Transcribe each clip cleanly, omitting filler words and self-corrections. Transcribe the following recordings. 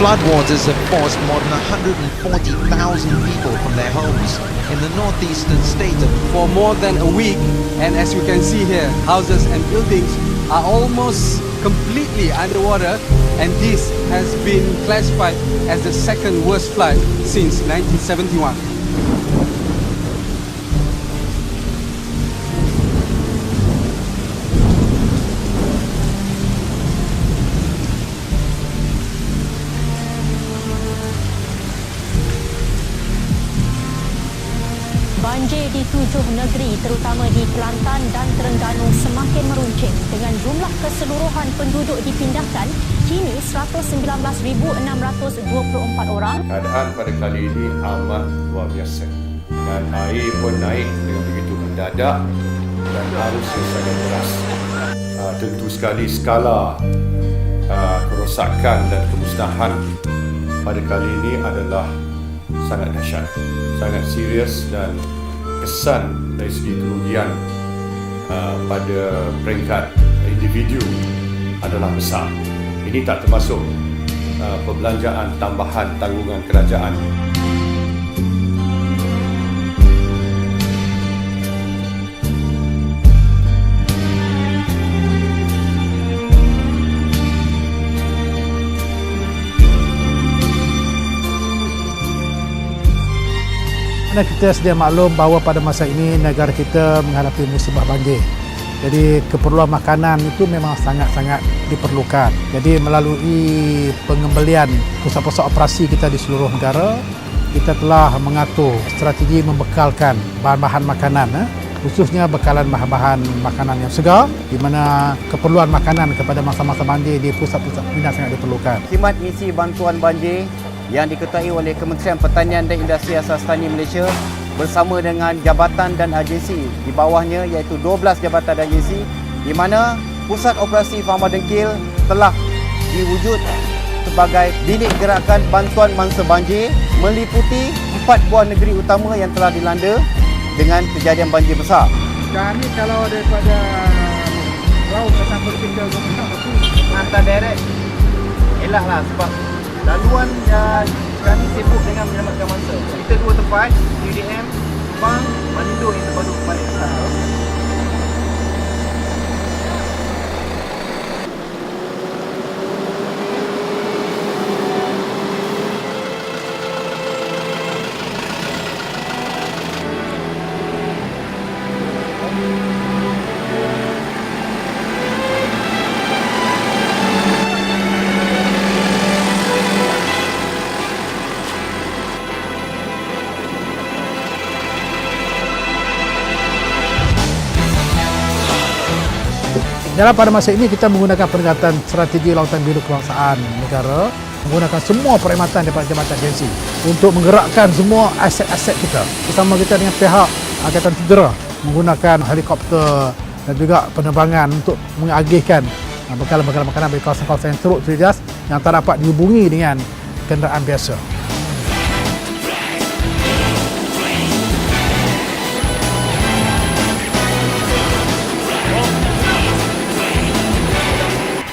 Floodwaters have forced more than 140,000 people from their homes in the northeastern state of... For more than a week, and as you can see here, houses and buildings are almost completely underwater, and this has been classified as the second worst flood since 1971. Banjir di 7 negeri terutama di Kelantan dan Terengganu semakin meruncing dengan jumlah keseluruhan penduduk dipindahkan kini 119,624 orang. Keadaan pada kali ini amat luar biasa dan air pun naik dengan begitu mendadak dan arusnya sangat deras. Tentu sekali skala kerosakan dan kemusnahan pada kali ini adalah sangat dahsyat, sangat serius dan kesan dari segi kerugian pada peringkat individu adalah besar. Ini tak termasuk perbelanjaan tambahan tanggungan kerajaan. Kita sedia maklum bahawa pada masa ini negara kita menghadapi musibah banjir. Jadi keperluan makanan itu memang sangat-sangat diperlukan. Jadi melalui pengembalian pusat-pusat operasi kita di seluruh negara, kita telah mengatur strategi membekalkan bahan-bahan makanan, khususnya bekalan bahan-bahan makanan yang segar, di mana keperluan makanan kepada masa-masa banjir di pusat-pusat ini sangat diperlukan. Khidmat misi bantuan banjir yang diketuai oleh Kementerian Pertanian dan Industri Asas Tani Malaysia bersama dengan jabatan dan agensi di bawahnya iaitu 12 jabatan dan agensi di mana Pusat Operasi Fahma Dengkil telah diwujud sebagai bilik gerakan bantuan mangsa banjir meliputi 4 buah negeri utama yang telah dilanda dengan kejadian banjir besar. Kami kalau daripada laut ke sampai kita Hantar direct elaklah sebab laluan kami sibuk dengan menyelamatkan mangsa. Kita dua tempat, UDM, Kupang, Malindu yang terbaru balik ke sana. Dalam pada masa ini kita menggunakan pendekatan strategi lautan biru kebangsaan negara, menggunakan semua perkhidmatan daripada jabatan agensi untuk menggerakkan semua aset-aset kita. Bersama kita dengan pihak Angkatan Cedera menggunakan helikopter dan juga penerbangan untuk mengagihkan bekalan-bekalan makanan dari kawasan-kawasan yang teruk terjejas yang tak dapat dihubungi dengan kenderaan biasa.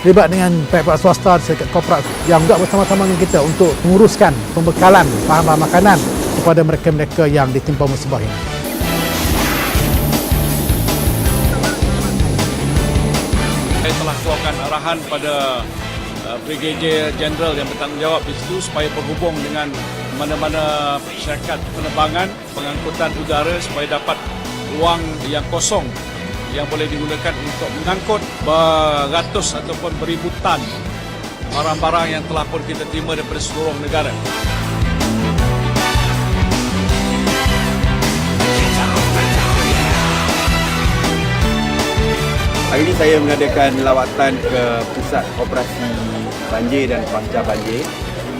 Terlibat dengan pihak swasta, syarikat korporat yang juga bersama-sama dengan kita untuk menguruskan pembekalan bahan-bahan makanan kepada mereka-mereka yang ditimpa musibah ini. Saya telah keluarkan arahan pada Brigadier Jeneral yang bertanggungjawab di situ supaya berhubung dengan mana-mana syarikat penerbangan, pengangkutan udara supaya dapat ruang yang kosong yang boleh digunakan untuk mengangkut beratus ataupun beribu tan barang-barang yang telah pun kita terima daripada seluruh negara. Hari ini saya mengadakan lawatan ke Pusat Operasi Banjir dan Pasca Banjir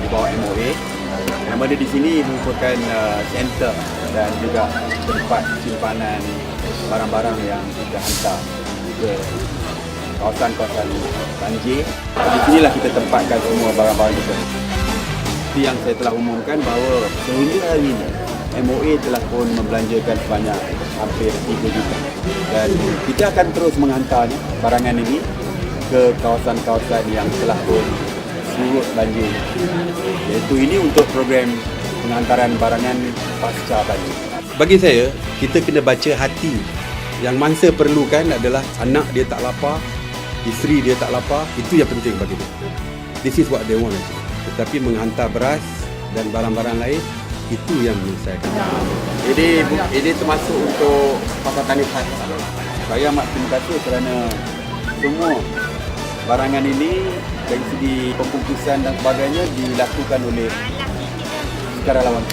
di bawah MOA. Yang ada di sini merupakan center dan juga tempat simpanan barang-barang yang kita hantar ke kawasan-kawasan banjir. Di sinilah kita tempatkan semua barang-barang kita. Seperti yang saya telah umumkan bahawa sehingga hari ini MOA telah pun membelanjakan sebanyak hampir 3 juta. Dan kita akan terus menghantarnya barangan ini ke kawasan-kawasan yang telah pun surut banjir. Iaitu ini untuk program penghantaran barangan pasca banjir. Bagi saya, kita kena baca hati. Yang mangsa perlukan adalah anak dia tak lapar, isteri dia tak lapar, itu yang penting bagi dia. This is what they want actually. Tetapi menghantar beras dan barang-barang lain, itu yang menyelesaikan. Ini termasuk untuk pasar tani khas. Saya amat terima kasih kerana semua barangan ini dari segi pembungkusan dan sebagainya dilakukan oleh sukarelawan.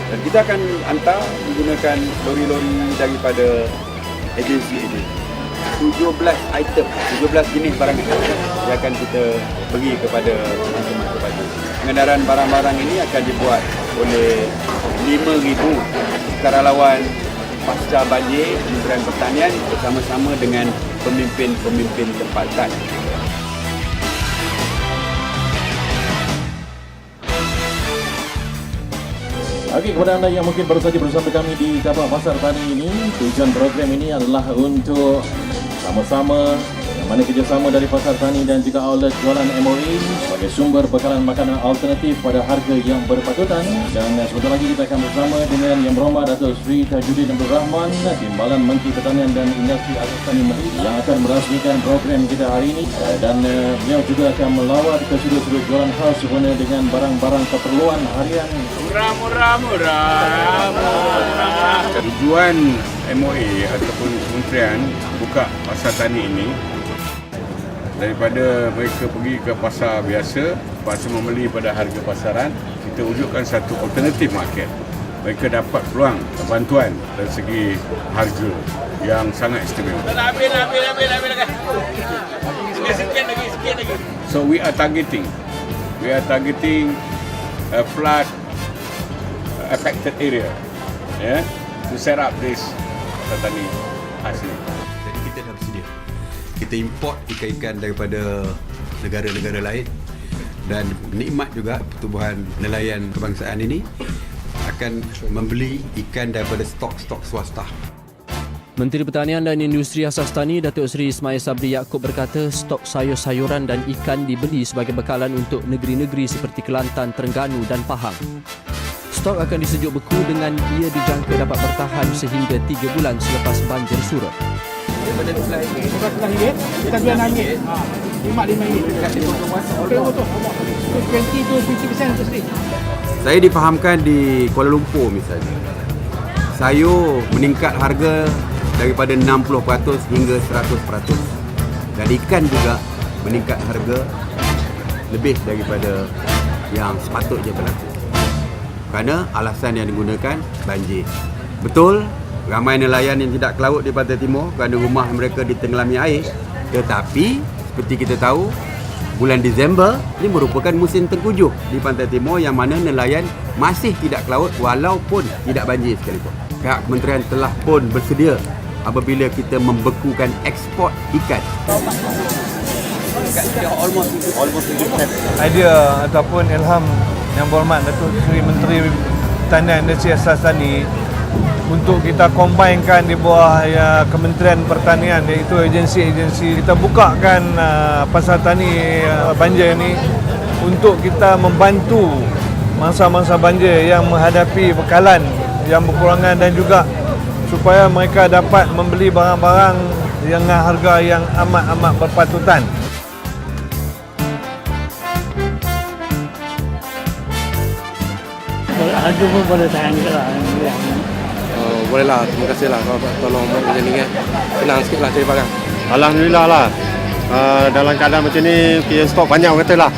Dan kita akan hantar menggunakan lori-lori daripada agensi ini. 17 item, 17 jenis barangan yang akan kita beri kepada masing-masing banjir. Pengendaraan barang-barang ini akan dibuat oleh 5,000 sukarelawan pasca banjir Kementerian Pertanian bersama-sama dengan pemimpin-pemimpin tempatan. Okey, kepada anda yang mungkin baru saja bersama kami di Cabang Pasar Tani ini, tujuan program ini adalah untuk sama-sama yang mana kerjasama dari Pasar Tani dan juga outlet jualan MOE sebagai sumber bekalan makanan alternatif pada harga yang berpatutan. Dan sebentar lagi kita akan bersama dengan Yang Berhormat Datuk Seri Tajudin Abdul Rahman, Timbalan Menteri Pertanian dan Industri Asas-Tani Malaysia yang akan merasmikan program kita hari ini. Dan beliau juga akan melawat ke sudut-sudut jualan khas sempena dengan barang-barang keperluan harian. Murah. Tujuan MOA ataupun kementerian buka pasar tani ini daripada mereka pergi ke pasar biasa, pasar membeli pada harga pasaran, kita wujudkan satu alternatif market. Mereka dapat peluang bantuan dari segi harga yang sangat istimewa. Sikit lagi. So we are targeting a flood affected area, to set up this pasar tani asli. Jadi kita dah bersedia. Kita import ikan-ikan daripada negara-negara lain dan nikmat juga pertubuhan nelayan kebangsaan ini akan membeli ikan daripada stok-stok swasta. Menteri Pertanian dan Industri Asas Tani Datuk Seri Ismail Sabri Yaakob berkata stok sayur-sayuran dan ikan dibeli sebagai bekalan untuk negeri-negeri seperti Kelantan, Terengganu dan Pahang. Stok akan disejuk beku dengan ia dijangka dapat bertahan sehingga 3 bulan selepas banjir surut. Daripada RM12, kita jual RM6. RM5. Okey, betul. 20 to 50% untuk sedih. Saya difahamkan di Kuala Lumpur misalnya, sayur meningkat harga daripada 60% hingga 100%. Dan ikan juga meningkat harga lebih daripada yang sepatutnya berlaku. Kerana alasan yang digunakan banjir. Betul, ramai nelayan yang tidak ke laut di Pantai Timur kerana rumah mereka ditenggelami air. Tetapi seperti kita tahu, bulan Disember ini merupakan musim tengkujuh di Pantai Timur yang mana nelayan masih tidak ke laut walaupun tidak banjir sekalipun. Pihak kementerian telah pun bersedia apabila kita membekukan ekspor ikan. Idea ataupun ilham Yang Berhormat Datuk Seri Menteri Pertanian dan Industri Asas Tani untuk kita combinekan di bawah Kementerian Pertanian, iaitu agensi-agensi. Kita bukakan pasar tani banjir ini untuk kita membantu mangsa-mangsa banjir yang menghadapi bekalan yang berkurangan dan juga supaya mereka dapat membeli barang-barang dengan harga yang amat-amat berpatutan. Harga pun boleh tahan ke lah. Bolehlah, terima kasih lah kalau tolong buat macam ni kan. Senang sikit lah cari barang. Alhamdulillah lah. Dalam keadaan macam ni, kita stok banyak orang kata lah.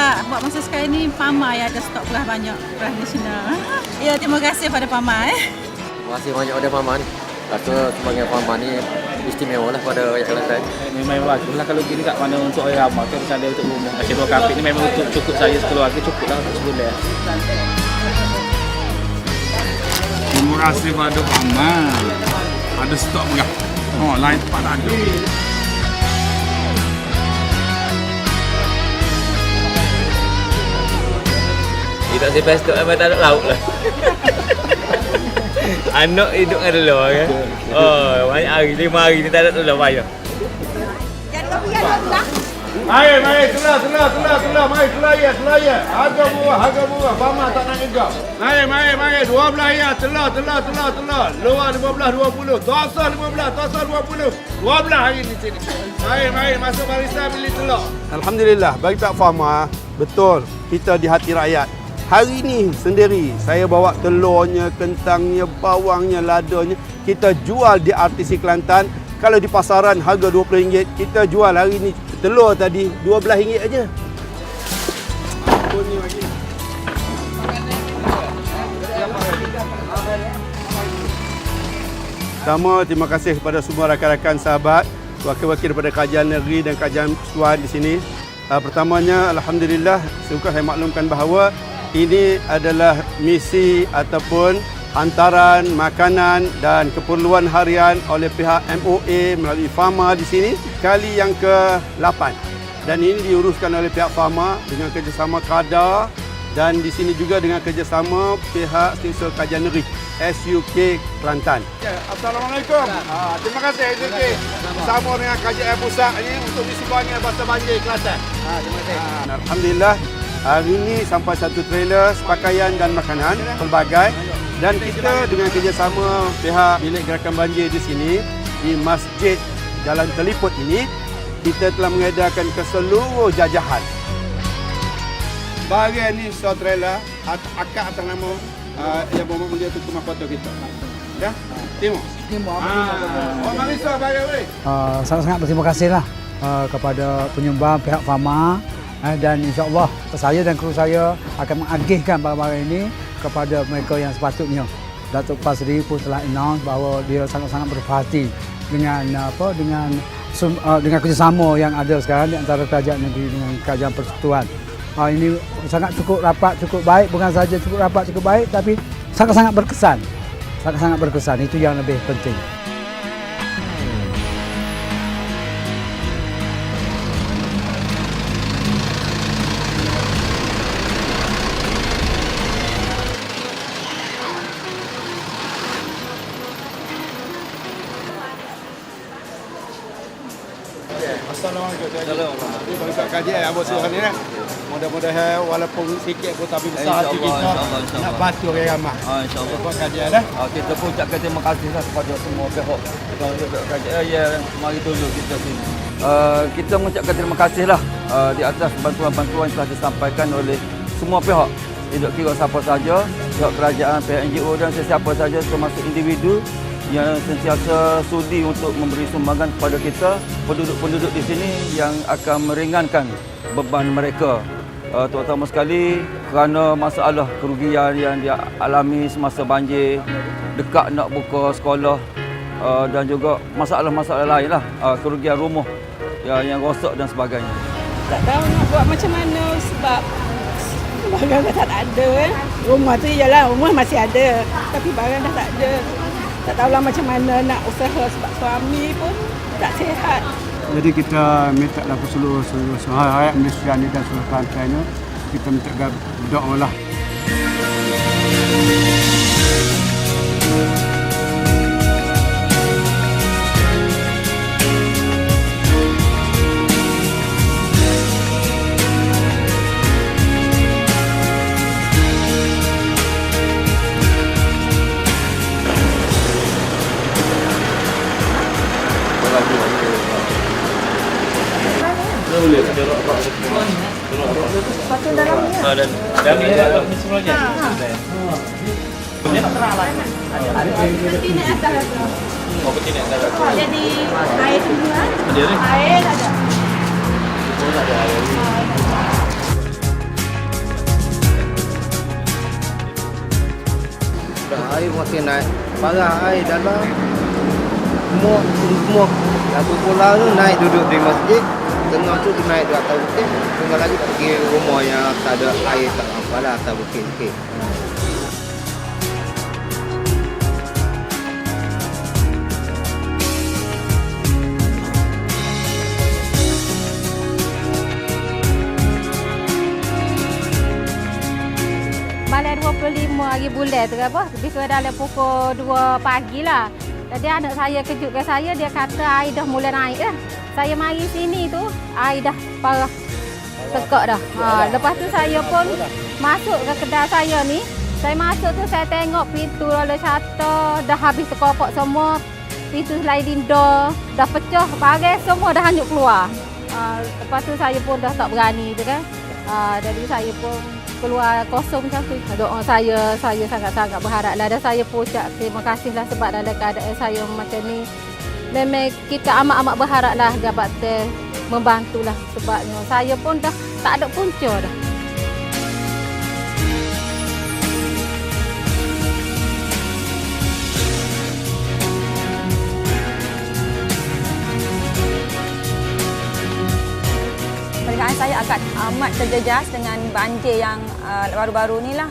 Sebab buat masa sekarang ni Pama yang ada stok beras banyak, beras nasional. Ya, terima kasih pada Pama. Terima kasih banyak pada Pama ni. Rasa sebagai Pama ni istimewa lah pada rakyat Kelantan. Memang bagus lah kalau gini kat mana untuk orang ramai kan macam ada untuk rumah. Macam 2 kapit ni memang untuk cukup saya sekeluarga, cukup lah untuk sebulan. Terima kasih pada Pama. Ada stok beras. Oh, lain tempat tak ada. Kita simpan stok memang tak ada lauk lah. Anak hidup dengan telur kan. Oh, banyak hari, 5 hari ni tak ada telur payah. Mari, telur, mari telur ya. Harga murah, Pama tak nak engkau. Mari, 12 ya, telur. Luar 15, 20, tosar 15, tosar 20. 12 hari di sini. Mari, masuk barisan beli telur. Alhamdulillah, bagi pihak Pama, betul kita di hati rakyat. Hari ini sendiri saya bawa telurnya, kentangnya, bawangnya, ladanya. Kita jual di RTC Kelantan. Kalau di pasaran harga RM20, kita jual hari ini telur tadi RM12 aja. Pertama, terima kasih kepada semua rakan-rakan sahabat, wakil-wakil daripada Kerajaan Negeri dan Kerajaan Persekutuan di sini. Pertamanya, alhamdulillah, suka saya maklumkan bahawa ini adalah misi ataupun hantaran makanan dan keperluan harian oleh pihak MOA melalui Pama di sini kali yang ke-8. Dan ini diuruskan oleh pihak Pama dengan kerjasama KADA dan di sini juga dengan kerjasama pihak Setiausaha Kerajaan Negeri SUK Kelantan. Assalamualaikum. Terima kasih SUK bersama dengan Kerajaan Pusat ini untuk disumbangnya Pasar Banjir Kelantan. Terima kasih. Alhamdulillah. Hari ini sampai 1 trailer pakaian dan makanan pelbagai dan kita dengan kerjasama pihak Bilik Gerakan Banjir di sini di Masjid Jalan Teliput ini kita telah mengedarkan ke seluruh jajahan. Bahagian ini store trailer akak atas nama yang bermakna dia tu rumah foto kita. Ya? Timo. Marisa bahagian Sangat-sangat berterima kasihlah kepada penyumbang pihak Pama. Dan insya-Allah saya dan kru saya akan mengagihkan barang-barang ini kepada mereka yang sepatutnya. Datuk Pasri pun telah announce bahawa dia sangat-sangat berhati dengan dengan kerjasama yang ada sekarang di antara Kerajaan Negeri dengan Kerajaan Persekutuan. Ini sangat cukup rapat, cukup baik, bukan saja cukup rapat, cukup baik tapi sangat-sangat berkesan. Sangat-sangat berkesan, itu yang lebih penting. Assalamualaikum. Bangsa kajian Abang Suruhan ni. Mudah-mudahan walaupun sikit pun tapi besar hati kita nak bantu orang ramai. InsyaAllah. Buat kajian dah. Kita pun ucapkan terima kasih kepada semua pihak kajian yang mari tolong kita sini. Kita mengucapkan terima kasihlah di atas bantuan-bantuan yang telah disampaikan oleh semua pihak. Tidak kira siapa saja, pihak kerajaan, pihak NGO dan sesiapa saja termasuk individu yang sentiasa sudi untuk memberi sumbangan kepada kita, penduduk-penduduk di sini yang akan meringankan beban mereka. Terutama sekali kerana masalah kerugian yang dialami semasa banjir, dekat nak buka sekolah dan juga masalah-masalah lain lah, kerugian rumah yang rosak dan sebagainya. Tak tahu nak buat macam mana sebab barang dah tak ada. Rumah tu ialah rumah masih ada tapi barang dah tak ada. Tak tahulah macam mana nak usaha sebab suami pun tak sihat. Jadi kita minta lah ke seluruh rakyat Malaysia ni dan seluruh Kelantan ni, kita minta berdoa lah. Boleh ada rokok. Patut dalamnya. Dan ni ada semuanya. Ini tak terang lah. Ini atas. Oh, begini atas. Jadi air semua. Sendiri. Air ada. Oh, ada air. Dah air makin naik. Parah air dalam. Semua satu bola tu naik duduk di masjid. Tengah tu naik di atas bukit. Tengah lagi pergi rumah yang tak ada air, tak apa lah, atas bukit-bukit. Malam 25 hari bulan tu apa? Lebih kurang dalam pukul 2 pagi lah. Jadi anak saya kejutkan saya, dia kata air dah mula naik dah. Saya mari sini tu, air dah parah tekak dah. Lepas tu saya pun masuk ke kedai saya ni. Saya masuk tu saya tengok pintu roller shutter dah habis terkopak semua. Pintu sliding door dah pecah, pagar semua dah hanyut keluar. Lepas tu saya pun dah tak berani tu kan. Jadi saya pun keluar kosong macam tu. Doa saya sangat-sangat berharaplah dan saya pun ucap terima kasihlah sebab dalam keadaan saya macam ni memang kita amat-amat berharaplah jabatan membantulah sebabnya saya pun dah tak ada punca dah. Perniagaan saya agak amat terjejas dengan banjir yang baru-baru ni lah.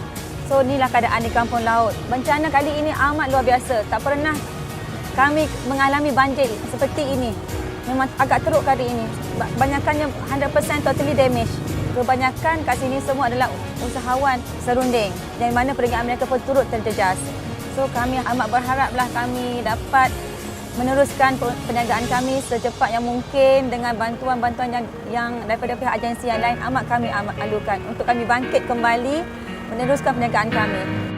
So inilah keadaan di Kampung Laut. Bencana kali ini amat luar biasa. Tak pernah kami mengalami banjir seperti ini. Memang agak teruk kali ini. Banyakannya 100% totally damage. Kebanyakan kat sini semua adalah usahawan serunding yang mana perniagaan mereka pun turut terjejas. So kami amat berharaplah kami dapat meneruskan perniagaan kami secepat yang mungkin dengan bantuan-bantuan yang daripada pihak agensi yang lain amat kami alukan untuk kami bangkit kembali meneruskan perniagaan kami.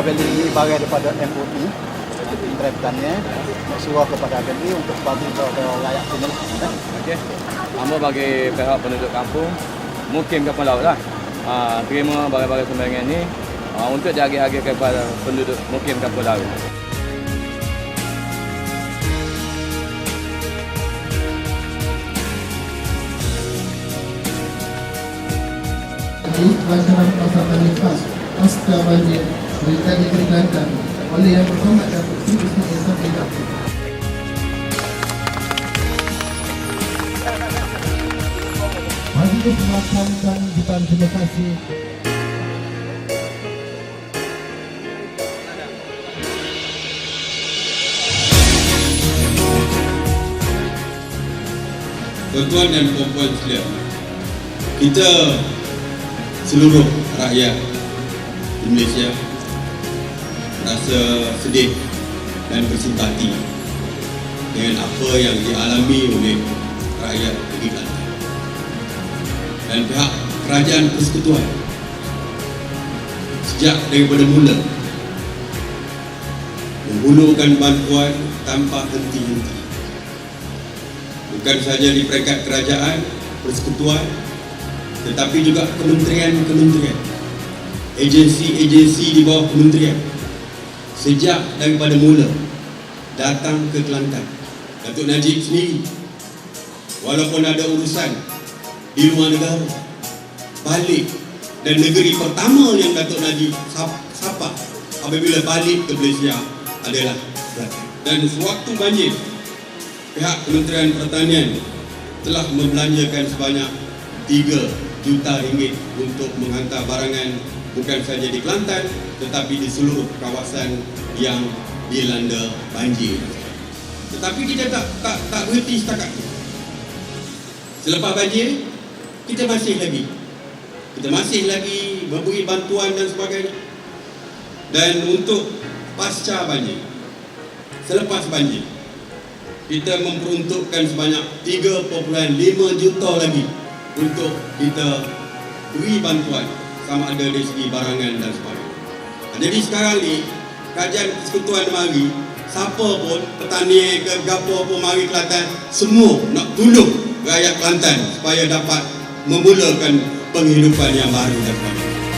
Abeli ini bagian daripada MOE, Kementerian Pertanian, suruh kepada Abeli untuk bagi kepada rakyat sini. Okey. Hamba bagi pihak penduduk kampung, Mukim Kampung Laut lah. Terima barang-barang sumbangan ni untuk diagih-agihkan kepada penduduk Mukim Kampung Laut. Pelaksanaan pasar tani pasca banjir berita dikeringkan oleh Yang Berhormat Datuk Seri Ismail Sabri Yaakob. Majlis melaksanakan jutaan terima kasih. Tuan-tuan dan puan-puan sekalian, kita seluruh rakyat di Malaysia rasa sedih dan bersimpati dengan apa yang dialami oleh rakyat negeri Kelantan dan pihak kerajaan persekutuan sejak daripada mula menghulurkan bantuan tanpa henti-henti, bukan sahaja di peringkat kerajaan persekutuan tetapi juga kementerian-kementerian, agensi-agensi di bawah kementerian sejak daripada mula datang ke Kelantan. Datuk Najib sendiri walaupun ada urusan di luar negara, balik dan negeri pertama yang Datuk Najib sapa apabila balik ke Malaysia adalah Kelantan. Dan sewaktu banjir, pihak Kementerian Pertanian telah membelanjakan sebanyak 3 juta ringgit untuk menghantar barangan bukan saja di Kelantan tetapi di seluruh kawasan yang dilanda banjir. Tetapi kita tak berhenti setakat itu. Selepas banjir, kita masih lagi memberi bantuan dan sebagainya. Dan untuk pasca banjir, selepas banjir, kita memperuntukkan sebanyak 3.5 juta lagi untuk kita beri bantuan sama ada dari segi barangan dan sebagainya. Jadi sekarang ni kajian persekutuan mari, siapa pun petani ke gapo pun mari Kelantan, semua nak tolong rakyat Kelantan supaya dapat memulakan penghidupan yang baru dan baru.